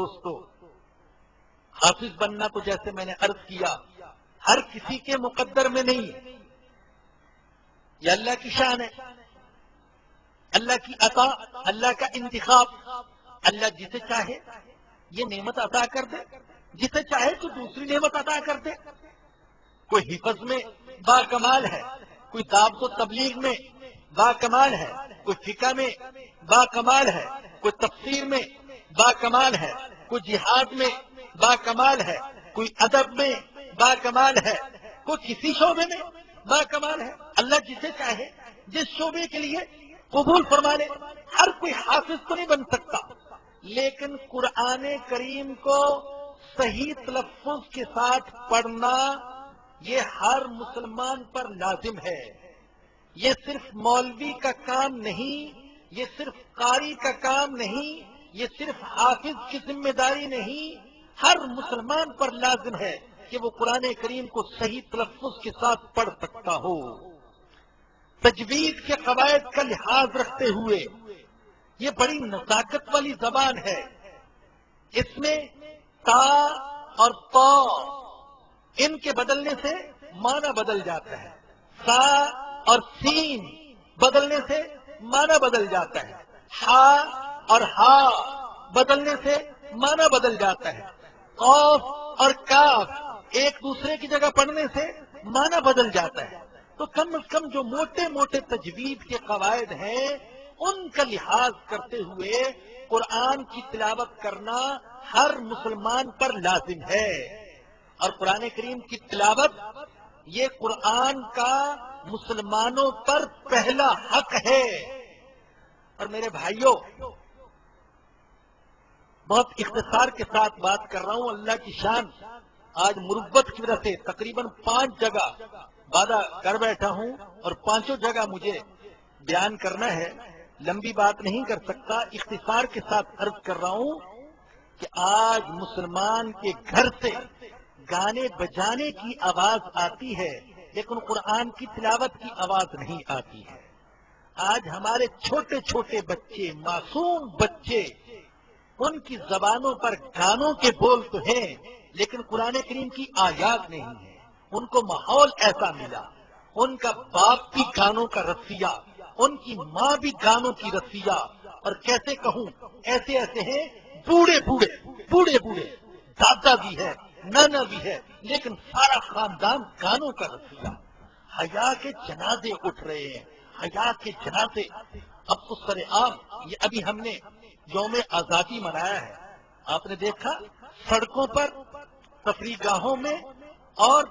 دوستو، حافظ بننا تو جیسے میں نے عرض کیا ہر کسی کے مقدر میں نہیں ہے، یہ اللہ کی شان ہے، اللہ کی عطا، اللہ کا انتخاب۔ اللہ جسے چاہے یہ نعمت عطا کر دے، جسے چاہے تو دوسری نعمت عطا کر دے۔ کوئی حفظ میں با کمال ہے، کوئی دعوت و تبلیغ میں با کمال ہے، کوئی فقہ میں با کمال ہے، کوئی تفسیر میں با کمال ہے، کوئی جہاد میں با کمال ہے، کوئی ادب میں با کمال ہے، کوئی کسی شعبے میں با کمال ہے۔ اللہ جسے چاہے جس شعبے کے لیے قبول فرما لے۔ ہر کوئی حافظ تو نہیں بن سکتا، لیکن قرآن کریم کو صحیح تلفظ کے ساتھ پڑھنا یہ ہر مسلمان پر لازم ہے۔ یہ صرف مولوی کا کام نہیں، یہ صرف قاری کا کام نہیں، یہ صرف حافظ کی ذمہ داری نہیں، ہر مسلمان پر لازم ہے کہ وہ قرآن کریم کو صحیح تلفظ کے ساتھ پڑھ سکتا ہو۔ تجوید کے قواعد کا لحاظ رکھتے ہوئے یہ بڑی نزاکت والی زبان ہے، اس میں تا اور طا ان کے بدلنے سے معنی بدل جاتا ہے، سا اور سین بدلنے سے معنی بدل جاتا ہے، ہا اور ہا بدلنے سے معنی بدل جاتا ہے، قاف اور کاف ایک دوسرے کی جگہ پڑھنے سے معنی بدل جاتا ہے۔ تو کم از کم جو موٹے موٹے تجوید کے قواعد ہیں ان کا لحاظ کرتے ہوئے قرآن کی تلاوت کرنا ہر مسلمان پر لازم ہے۔ اور قرآن کریم کی تلاوت یہ قرآن کا مسلمانوں پر پہلا حق ہے۔ اور میرے بھائیوں، بہت اختصار کے ساتھ بات کر رہا ہوں، اللہ کی شان آج مروت کی وجہ سے تقریباً 5 جگہ وعدہ کر بیٹھا ہوں اور 5 جگہ مجھے بیان کرنا ہے، لمبی بات نہیں کر سکتا، اختصار کے ساتھ عرض کر رہا ہوں کہ آج مسلمان کے گھر سے گانے بجانے کی آواز آتی ہے لیکن قرآن کی تلاوت کی آواز نہیں آتی ہے۔ آج ہمارے چھوٹے چھوٹے بچے، معصوم بچے، ان کی زبانوں پر گانوں کے بول تو ہیں لیکن قرآن کریم کی آیات نہیں ہے۔ ان کو ماحول ایسا ملا، ان کا باپ بھی گانوں کا رسیا، ان کی ماں بھی گانوں کی رسیا، اور کیسے کہوں ایسے ایسے ہیں بوڑھے بوڑھے بوڑھے بوڑھے، دادا بھی ہے نانا بھی ہے لیکن سارا خاندان گانوں کا رسیا۔ حیا کے جنازے اٹھ رہے ہیں، حیا کے جنازے۔ اب تو سر عام یہ ابھی ہم نے یوم آزادی منایا ہے، آپ نے دیکھا سڑکوں پر، تفریح گاہوں میں اور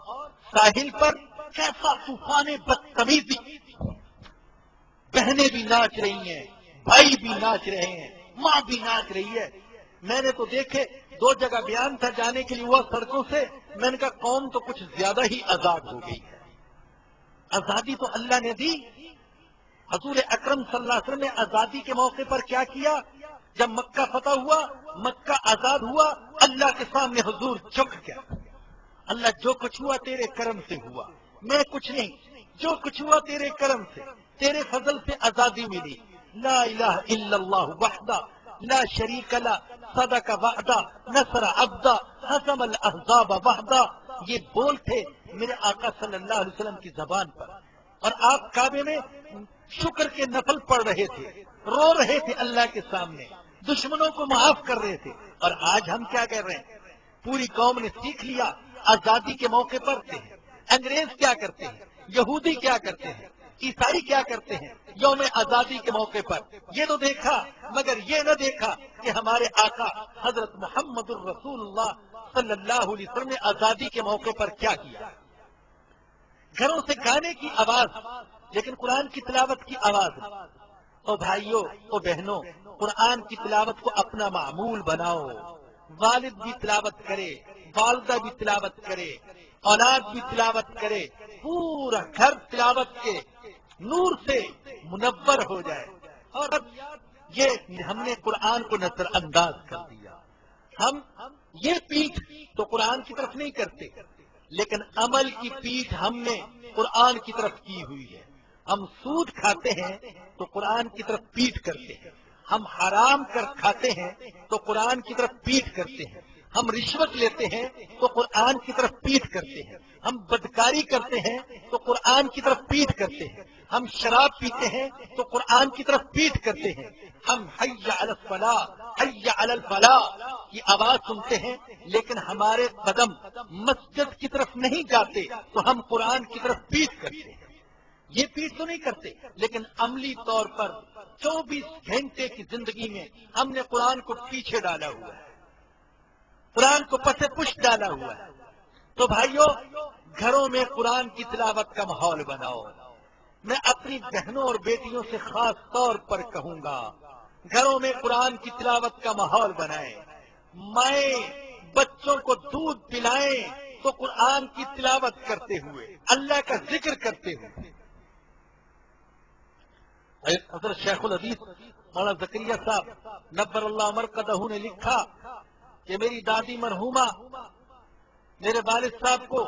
ساحل پر کیسا طوفان بدتمیزی، بہنیں بھی ناچ رہی ہیں، بھائی بھی ناچ رہے ہیں، ماں بھی ناچ رہی ہے۔ میں نے تو دیکھے 2 جگہ بیان تھا جانے کے لیے ہوا سڑکوں سے، میں نے کہا قوم تو کچھ زیادہ ہی آزاد ہو گئی ہے۔ آزادی تو اللہ نے دی۔ حضور اکرم صلی اللہ علیہ وسلم نے آزادی کے موقع پر کیا کیا؟ جب مکہ فتح ہوا، مکہ آزاد ہوا، اللہ کے سامنے حضور جھک گیا، اللہ جو کچھ ہوا تیرے کرم سے ہوا، میں کچھ نہیں، جو کچھ ہوا تیرے کرم سے، تیرے فضل سے آزادی ملی۔ لا الہ الا اللہ وحدہ لا شریک لہ صدق وعدہ نصر عبدہ ہزم الاحزاب وحدہ، یہ بول تھے میرے آقا صلی اللہ علیہ وسلم کی زبان پر، اور آپ کعبے میں شکر کے نفل پڑھ رہے تھے، رو رہے تھے اللہ کے سامنے، دشمنوں کو معاف کر رہے تھے۔ اور آج ہم کیا کر رہے ہیں؟ پوری قوم نے سیکھ لیا آزادی کے موقع پر تھے، انگریز کیا کرتے ہیں، یہودی کیا کرتے ہیں، عیسائی کیا کرتے ہیں یوم آزادی کے موقع پر، یہ تو دیکھا مگر یہ نہ دیکھا کہ ہمارے آقا حضرت محمد الرسول اللہ صلی اللہ علیہ وسلم نے آزادی کے موقع پر کیا کیا۔ گھروں سے گانے کی آواز لیکن قرآن کی تلاوت کی آواز۔ او بھائیوں، او بہنوں، قرآن کی تلاوت کو اپنا معمول بناؤ۔ والد بھی تلاوت کرے، والدہ بھی تلاوت کرے، اولاد بھی تلاوت کرے، پورا گھر تلاوت کے نور سے منور ہو جائے۔ اور اب یہ ہم نے قرآن کو نظر انداز کر دیا، ہم یہ پیٹھ تو قرآن کی طرف نہیں کرتے لیکن عمل کی پیٹھ ہم نے قرآن کی طرف کی ہوئی ہے۔ ہم سود کھاتے ہیں تو قرآن کی طرف پیٹھ کرتے ہیں، ہم حرام کر کھاتے ہیں تو قرآن کی طرف پیٹھ کرتے ہیں، ہم رشوت لیتے ہیں تو قرآن کی طرف پیٹھ کرتے ہیں، ہم بدکاری کرتے ہیں تو قرآن کی طرف پیٹھ کرتے ہیں، ہم شراب پیتے ہیں تو قرآن کی طرف پیٹھ کرتے ہیں، ہم حی علی الفلاح حی علی الفلاح کی آواز سنتے ہیں لیکن ہمارے قدم مسجد کی طرف نہیں جاتے تو ہم قرآن کی طرف پیٹھ کرتے ہیں۔ یہ پیٹھ تو نہیں کرتے لیکن عملی طور پر 24 گھنٹے کی زندگی میں ہم نے قرآن کو پیچھے ڈالا ہوا ہے، قرآن کو پس پش ڈالا ہوا ہے۔ تو بھائیوں، گھروں میں قرآن کی تلاوت کا ماحول بناؤ۔ میں اپنی بہنوں اور بیٹیوں سے خاص طور پر کہوں گا، گھروں میں قرآن کی تلاوت کا ماحول بنائیں، مائیں بچوں کو دودھ پلائیں تو قرآن کی تلاوت کرتے ہوئے، اللہ کا ذکر کرتے ہوئے۔ حضرت شیخ الحدیث مولانا زکریا صاحب نبر اللہ مرقدہ نے لکھا کہ میری دادی مرحومہ میرے والد صاحب کو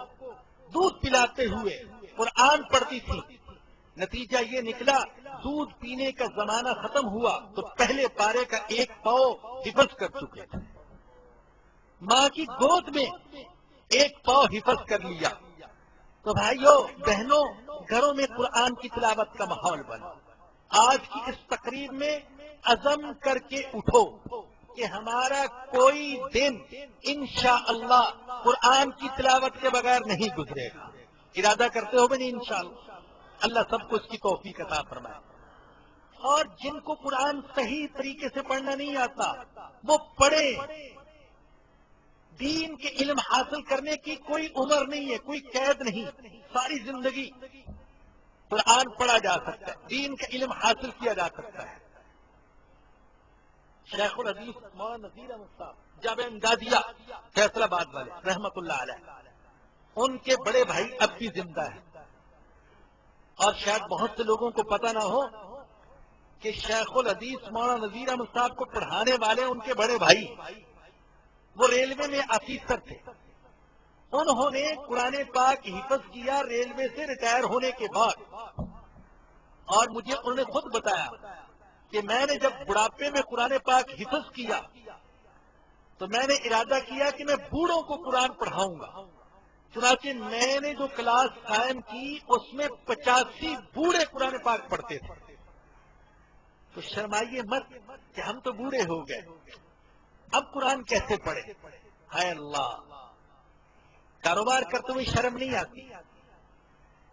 دودھ پلاتے ہوئے قرآن پڑھتی تھی، نتیجہ یہ نکلا دودھ پینے کا زمانہ ختم ہوا تو پہلے پارے کا ایک پاؤ حفظ کر چکے تھے، ماں کی گود میں ایک پاؤ حفظ کر لیا۔ تو بھائیوں بہنوں، گھروں میں قرآن کی تلاوت کا ماحول بنا۔ آج کی اس تقریب میں عزم کر کے اٹھو کہ ہمارا کوئی دن انشاءاللہ قرآن کی تلاوت کے بغیر نہیں گزرے گا۔ ارادہ کرتے ہو بنی انشاءاللہ؟ اللہ سب کو اس کی توفیق عطا فرمائے۔ اور جن کو قرآن صحیح طریقے سے پڑھنا نہیں آتا وہ پڑھیں۔ دین کے علم حاصل کرنے کی کوئی عمر نہیں ہے، کوئی قید نہیں، ساری زندگی قرآن پڑھا جا سکتا ہے، دین کا علم حاصل کیا جا سکتا ہے۔ شیخ الحدیث مولانا نذیر احمد صاحب جامعہ امدادیہ فیصل آباد والے رحمت اللہ علیہ، ان کے بڑے بھائی اب بھی زندہ ہیں، اور شاید بہت سے لوگوں کو پتہ نہ ہو کہ شیخ الحدیث مولانا نذیر احمد صاحب کو پڑھانے والے ان کے بڑے بھائی وہ ریلوے میں آفیسر تھے۔ انہوں نے قرآن پاک حفظ کیا ریلوے سے ریٹائر ہونے کے بعد، اور مجھے انہوں نے خود بتایا کہ میں نے جب بڑھاپے میں قرآن پاک حفظ کیا تو میں نے ارادہ کیا کہ میں بوڑھوں کو قرآن پڑھاؤں گا، چنانچہ میں نے جو کلاس قائم کی اس میں 85 بوڑھے قرآن پاک پڑھتے تھے۔ تو شرمائیے مت کہ ہم تو بوڑھے ہو گئے، اب قرآن کیسے پڑھے؟ ہائے اللہ! کاروبار کرتے ہوئے شرم نہیں آتی،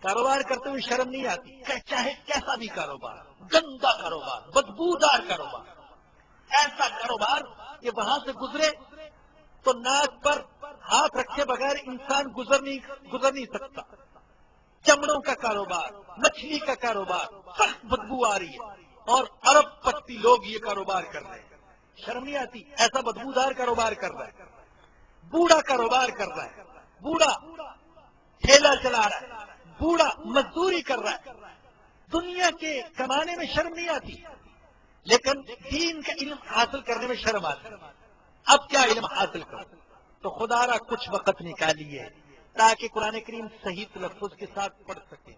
کاروبار کرتے ہوئے شرم نہیں آتی، چاہے کیسا بھی کاروبار، گندا کاروبار، بدبودار کاروبار، ایسا کاروبار کہ وہاں سے گزرے تو ناک پر ہاتھ رکھے بغیر انسان گزر نہیں سکتا، چمڑوں کا کاروبار، مچھلی کا کاروبار، سخت بدبو آ رہی ہے اور ارب پتی لوگ یہ کاروبار کر رہے ہیں، شرم نہیں آتی؟ ایسا بدبودار کاروبار کر رہا ہے، بوڑھا کاروبار کر رہا ہے، بوڑھا ٹھیلا چلا رہا ہے، بوڑھا مزدوری کر رہا ہے، دنیا کے کمانے میں شرم نہیں آتی لیکن دین کا علم حاصل کرنے میں شرم آتی۔ اب کیا علم حاصل کرو؟ تو خدا را کچھ وقت نکالیے تاکہ قرآن کریم صحیح تلفظ کے ساتھ پڑھ سکے۔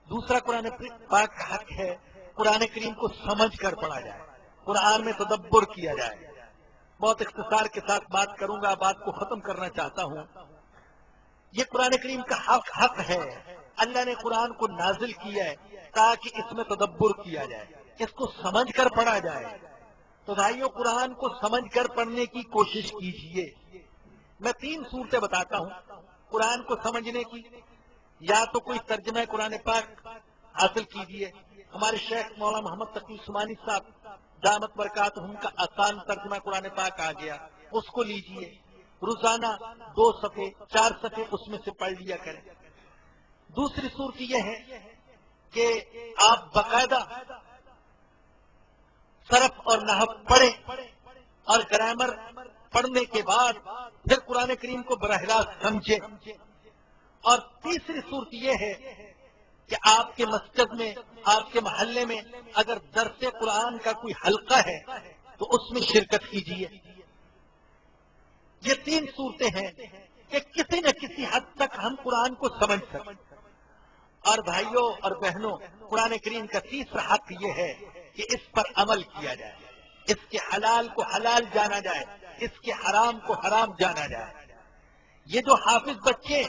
دوسرا قرآن پاک کا حق ہے قرآن کریم کو سمجھ کر پڑھا جائے، قرآن میں تدبر کیا جائے۔ بہت اختصار کے ساتھ بات کروں گا، بات کو ختم کرنا چاہتا ہوں۔ یہ قرآن کریم کا حق ہے، اللہ نے قرآن کو نازل کیا ہے تاکہ اس میں تدبر کیا جائے، اس کو سمجھ کر پڑھا جائے۔ تو بھائیوں، قرآن کو سمجھ کر پڑھنے کی کوشش کیجیے۔ میں 3 صورتیں بتاتا ہوں قرآن کو سمجھنے کی۔ یا تو کوئی ترجمہ قرآن پاک حاصل کیجیے، ہمارے شیخ مولانا محمد تقی عثمانی صاحب دامت برکاتہم کا آسان ترجمہ قرآن پاک آ گیا، اس کو لیجیے، روزانہ 2 صفحے 4 صفحے اس میں سے پڑھ لیا کریں۔ دوسری صورت یہ ہے کہ آپ باقاعدہ صرف اور نحو پڑھیں اور گرامر پڑھنے کے بعد پھر قرآن کریم کو براہ راست سمجھیں۔ اور تیسری صورت یہ ہے کہ آپ کے مسجد میں، آپ کے محلے میں اگر درس قرآن کا کوئی حلقہ ہے تو اس میں شرکت کیجیے۔ یہ 3 صورتیں ہیں کہ کسی نہ کسی حد تک ہم قرآن کو سمجھ سکیں۔ اور بھائیوں اور بہنوں، قرآن کریم کا تیسرا حق یہ ہے کہ اس پر عمل کیا جائے۔ اس کے حلال کو حلال جانا جائے، اس کے حرام کو حرام جانا جائے۔ یہ جو حافظ بچے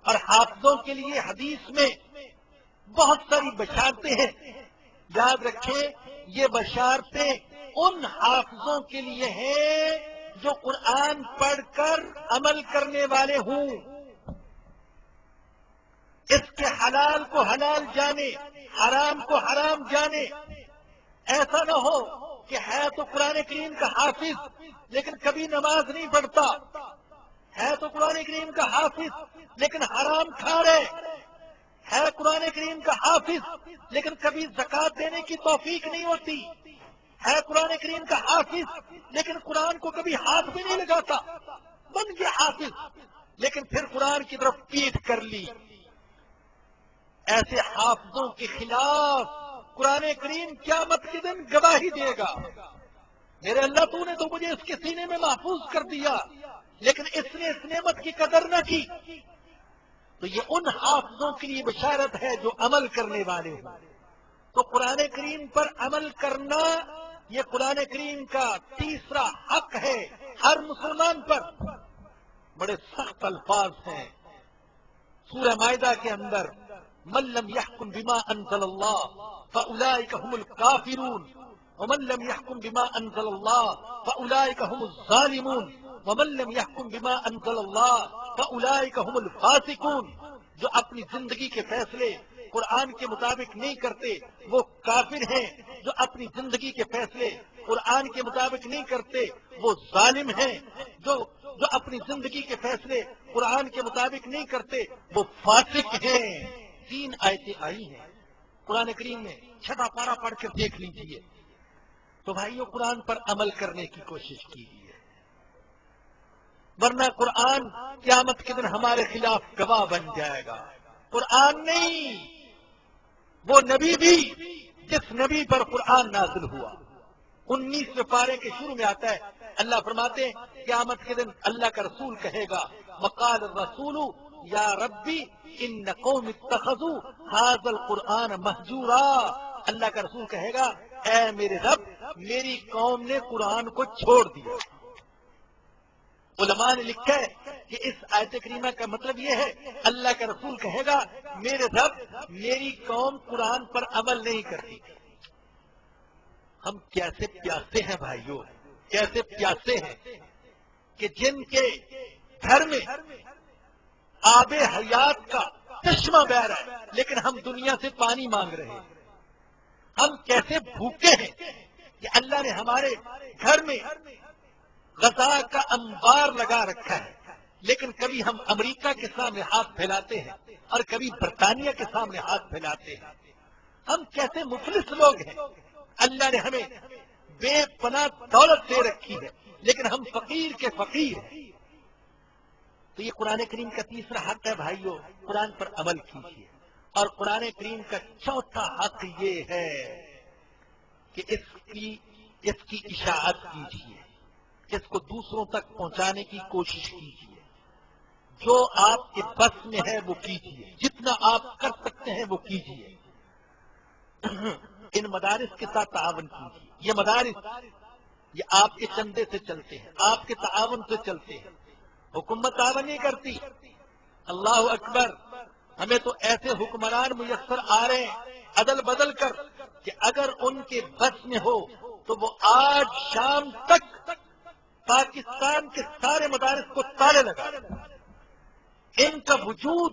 اور حافظوں کے لیے حدیث میں بہت ساری بشارتیں ہیں، یاد رکھیں یہ بشارتیں ان حافظوں کے لیے ہیں جو قرآن پڑھ کر عمل کرنے والے ہوں۔ اس کے حلال کو حلال جانے، حرام کو حرام جانے۔ ایسا نہ ہو کہ ہے تو قرآن کریم کا حافظ لیکن کبھی نماز نہیں پڑھتا، ہے تو قرآن کریم کا حافظ لیکن حرام کھا رہے، ہے قرآن کریم کا حافظ لیکن کبھی زکوٰۃ دینے کی توفیق نہیں ہوتی، ہے قرآن کریم کا حافظ لیکن قرآن کو کبھی ہاتھ بھی نہیں لگاتا، بن گیا حافظ لیکن پھر قرآن کی طرف پیٹ کر لی۔ ایسے حافظوں کے خلاف قرآن کریم قیامت کے دن گواہی دے گا، میرے اللہ تو نے تو مجھے اس کے سینے میں محفوظ کر دیا لیکن اس نے اس نعمت کی قدر نہ کی۔ تو یہ ان حافظوں کے لیے بشارت ہے جو عمل کرنے والے ہوں۔ تو قرآن کریم پر عمل کرنا یہ قرآن کریم کا تیسرا حق ہے ہر مسلمان پر۔ بڑے سخت الفاظ ہیں سورہ مائدہ کے اندر، من لم يحكم بما انزل الله فاولئك هم الكافرون ومن لم يحكم بما انزل الله فاولئك هم الظالمون ومن لم يحكم بما انزل الله فاولئك هم الفاسقون۔ جو اپنی زندگی کے فیصلے قرآن کے مطابق نہیں کرتے وہ کافر ہیں، جو اپنی زندگی کے فیصلے قرآن کے مطابق نہیں کرتے وہ ظالم ہیں، جو اپنی زندگی کے فیصلے قرآن کے مطابق نہیں کرتے وہ فاسق ہیں۔ 3 آیتیں آئی ہیں قرآن کریم میں، 6واں پارہ پڑھ کر دیکھ لیجیے۔ تو بھائیو قرآن پر عمل کرنے کی کوشش کیجیے، ورنہ قرآن قیامت کے دن ہمارے خلاف گواہ بن جائے گا۔ قرآن نہیں، وہ نبی بھی جس نبی پر قرآن نازل ہوا۔ 19ویں پارے کے شروع میں آتا ہے، اللہ فرماتے ہیں قیامت کے دن اللہ کا رسول کہے گا وقال الرسول یا ربی ان قوم اتخذوا هذا القرآن مہجورا۔ اللہ کا رسول کہے گا اے میرے رب میری قوم نے قرآن کو چھوڑ دیا۔ علماء نے لکھا ہے کہ اس آیت کریمہ کا مطلب یہ ہے اللہ کا رسول کہے گا میرے رب میری قوم قرآن پر عمل نہیں کرتی۔ ہم کیسے پیاسے ہیں بھائیوں، کیسے پیاسے ہیں کہ جن کے گھر میں آب حیات کا چشمہ بہ رہا ہے لیکن ہم دنیا سے پانی مانگ رہے ہیں۔ ہم کیسے بھوکے ہیں کہ اللہ نے ہمارے گھر میں غذا کا انبار لگا رکھا ہے لیکن کبھی ہم امریکہ کے سامنے ہاتھ پھیلاتے ہیں اور کبھی برطانیہ کے سامنے ہاتھ پھیلاتے ہیں۔ ہم کیسے مفلس لوگ ہیں، اللہ نے ہمیں بے پناہ دولت دے رکھی ہے لیکن ہم فقیر کے فقیر ہیں۔ تو یہ قرآن کریم کا تیسرا حق ہے بھائیو، قرآن پر عمل کیجیے۔ اور قرآن کریم کا چوتھا حق یہ ہے کہ اس کی اشاعت کیجیے، اس کو دوسروں تک پہنچانے کی کوشش کیجیے۔ جو آپ کے بس میں ہے وہ کیجیے، جتنا آپ کر سکتے ہیں وہ کیجیے۔ ان مدارس کے ساتھ تعاون کیجیے۔ یہ مدارس یہ آپ کے چندے سے چلتے ہیں، آپ کے تعاون سے چلتے ہیں، حکومت تعاون نہیں کرتی۔ اللہ اکبر، ہمیں تو ایسے حکمران میسر آ رہے ہیں عدل بدل کر کہ اگر ان کے بس میں ہو تو وہ آج شام تک پاکستان کے سارے مدارس کو تالے لگا۔ ان کا وجود،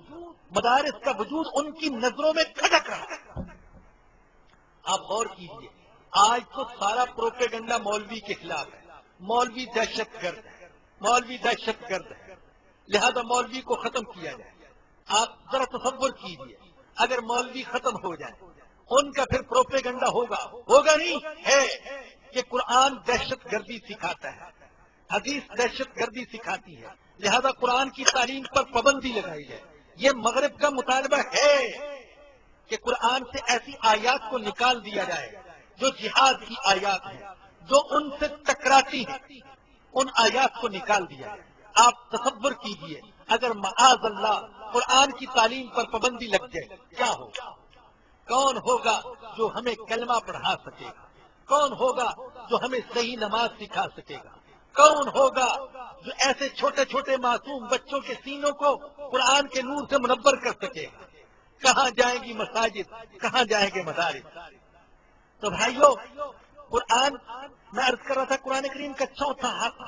مدارس کا وجود ان کی نظروں میں کھٹک رہا ہے۔ آپ غور کیجیے، آج تو سارا پروپیگنڈا مولوی کے خلاف ہے، مولوی دہشت گرد ہے، مولوی دہشت گرد ہے، لہذا مولوی کو ختم کیا جائے۔ آپ ذرا تصور کیجیے اگر مولوی ختم ہو جائے ان کا پھر پروپیگنڈا ہوگا نہیں ہے کہ قرآن دہشت گردی سکھاتا ہے، حدیث دہشت گردی سکھاتی ہے، لہذا قرآن کی تعلیم پر پابندی لگائی جائے۔ یہ مغرب کا مطالبہ ہے کہ قرآن سے ایسی آیات کو نکال دیا جائے جو جہاد کی آیات ہیں، جو ان سے ٹکراتی ہیں، ان آیات کو نکال دیا جائے۔ آپ تصور کیجئے اگر معاذ اللہ قرآن کی تعلیم پر پابندی لگ جائے کیا ہوگا؟ کون ہوگا جو ہمیں کلمہ پڑھا سکے گا؟ کون ہوگا جو ہمیں صحیح نماز سکھا سکے گا؟ کون ہوگا جو ایسے چھوٹے چھوٹے معصوم بچوں کے سینوں کو قرآن کے نور سے منور کر سکے گا؟ کہاں جائیں گی مساجد، کہاں جائیں گے مدارس؟ تو بھائیو، قرآن، میں عرض کر رہا تھا، قرآن کریم کا چوتھا حق،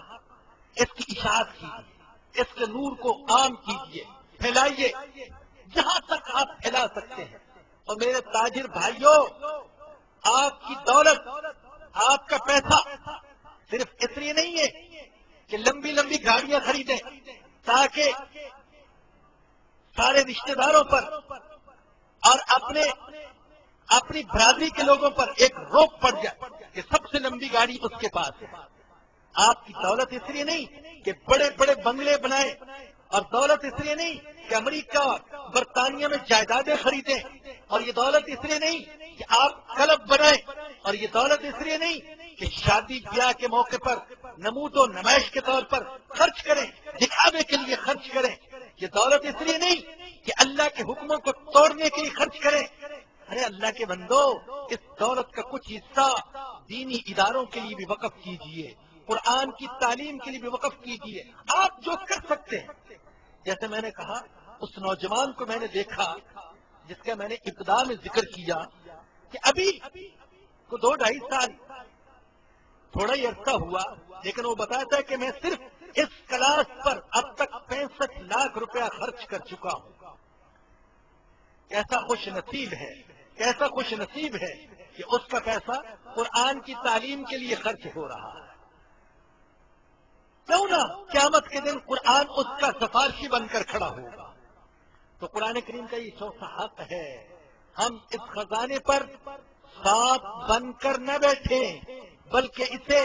اس کی اشاعت کیجیے، اس کے نور کو عام کیجیے، پھیلائیے جہاں تک آپ پھیلا سکتے ہیں۔ اور میرے تاجر بھائیوں، آپ کی دولت، آپ کا پیسہ صرف اس لیے نہیں ہے کہ لمبی لمبی گاڑیاں خریدیں تاکہ سارے رشتہ داروں پر اور اپنی برادری کے لوگوں پر ایک روک پڑ جائے کہ سب سے لمبی گاڑی اس کے پاس ہے۔ آپ کی دولت اس لیے نہیں کہ بڑے بڑے بنگلے بنائیں، اور دولت اس لیے نہیں کہ امریکہ، برطانیہ میں جائیدادیں خریدیں، اور یہ دولت اس لیے نہیں کہ آپ کلب بنائیں، اور یہ دولت اس لیے نہیں کہ شادی بیاہ کے موقع پر نمود و نمائش کے طور پر خرچ کریں، دکھاوے کے لیے خرچ کریں۔ یہ دولت اس لیے نہیں کہ اللہ کے حکموں کو توڑنے کے لیے خرچ کریں۔ ارے اللہ کے بندو، اس دولت کا کچھ حصہ دینی اداروں کے لیے بھی وقف کیجیے، قرآن کی تعلیم کے لیے بھی وقف کیجیے، آپ جو کر سکتے ہیں۔ جیسے میں نے کہا، اس نوجوان کو میں نے دیکھا جس کا میں نے ابتدا میں ذکر کیا کہ ابھی کو 2-2.5 سال تھوڑا ہی عرصہ ہوا، لیکن وہ بتاتا ہے کہ میں صرف اس کلاس پر اب تک 65 لاکھ روپیہ خرچ کر چکا ہوں۔ کیسا خوش نصیب ہے، کیسا خوش نصیب ہے کہ اس کا پیسہ قرآن کی تعلیم کے لیے خرچ ہو رہا ہے۔ کیوں نہ قیامت کے دن قرآن اس کا سفارشی بن کر کھڑا ہوگا۔ تو قرآن کریم کا یہ چوتھا حق ہے، ہم اس خزانے پر ساتھ بن کر نہ بیٹھیں، بلکہ اسے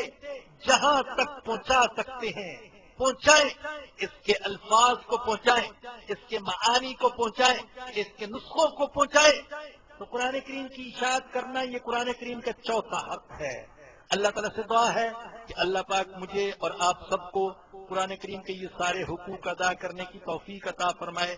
جہاں تک پہنچا سکتے ہیں پہنچائیں، اس کے الفاظ کو پہنچائیں، اس کے معانی کو پہنچائیں، اس کے نسخوں کو پہنچائیں۔ تو قرآن کریم کی اشاعت کرنا یہ قرآن کریم کا چوتھا حق ہے۔ اللہ تعالیٰ سے دعا ہے کہ اللہ پاک مجھے اور آپ سب کو قرآن کریم کے یہ سارے حقوق ادا کرنے کی توفیق عطا فرمائے۔